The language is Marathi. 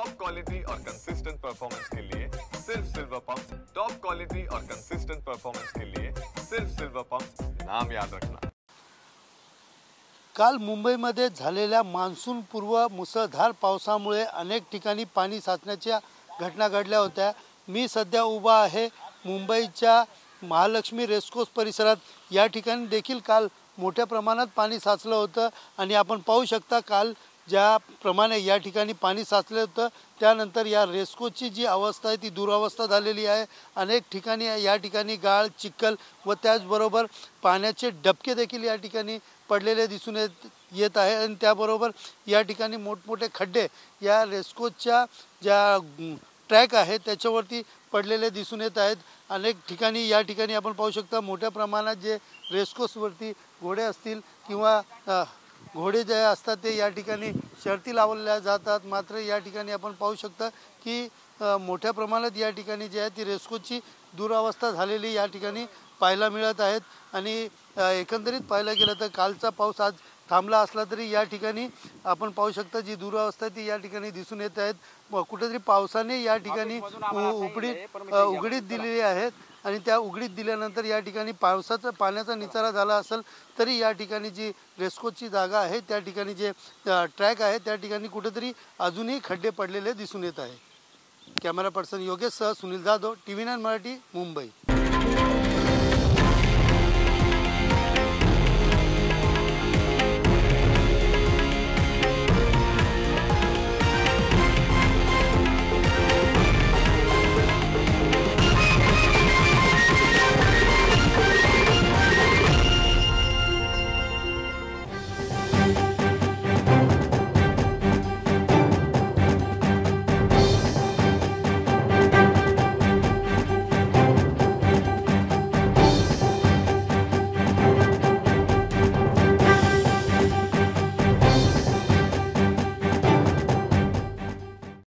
टॉप क्वालिटी और कंसिस्टेंट परफॉर्मेंस के लिए सिर्फ सिल्वर पंप। टॉप क्वालिटी और कंसिस्टेंट परफॉर्मेंस के लिए सिर्फ सिल्वर पंप, नाम याद रखना। काल मुंबईमध्ये झालेल्या मान्सून पूर्व मुसळधार पावसामुळे अनेक ठिकाणी पाणी साचण्याच्या घटना घडल्या होत्या। मी सध्या उभा आहे मुंबईच्या महालक्ष्मी रेसकोर्स परिसरात। या ठिकाणी देखील काल मोठ्या प्रमाणात पाणी साचलं होतं आणि आपण पाहू शकता काल ज्या प्रमाणे या ठिकाणी पाणी साचलं होतं त्यानंतर या रेसकोर्सची जी अवस्था आहे ती दुरावस्था झालेली आहे। अनेक ठिकाणी या ठिकाणी गाळ चिखल व त्याचबरोबर पाण्याचे डबके देखील या ठिकाणी पडलेले दिसून येत आहे आणि त्याबरोबर या ठिकाणी मोठमोठे खड्डे या रेसकोर्सच्या ज्या ट्रॅक आहे त्याच्यावरती पडलेले दिसून येत आहेत। अनेक ठिकाणी या ठिकाणी आपण पाहू शकता मोठ्या प्रमाणात जे रेसकोर्सवरती घोडे असतील किंवा घोडे जे असतात ते या ठिकाणी शर्ती लावल्या जातात, मात्र या ठिकाणी आपण पाहू शकता की मोठ्या प्रमाणात या ठिकाणी जे आहे ती रेसकोर्सची दुरावस्था झालेली या ठिकाणी पाहायला मिळत आहेत। आणि एकंदरीत पाहायला गेलं तर कालचा पाऊस आज थांबला असला तरी या ठिकाणी आपण पाहू शकता जी दुरावस्था ती या ठिकाणी दिसून येत आहेत। कुठेतरी पावसाने या ठिकाणी उघडीत दिलेली आहेत आणि त्या उघडीत दिल्यानंतर या ठिकाणी पाण्याचा निचरा झाला असेल तरी या ठिकाणी जी रेसकोर्सची जागा आहे त्या ठिकाणी जे ट्रॅक आहे त्या ठिकाणी कुठेतरी अजूनही खड्डे पडलेले दिसून येत आहे। कॅमेरा पर्सन योगेश सह सुनील जाधव, TV9 मराठी, मुंबई।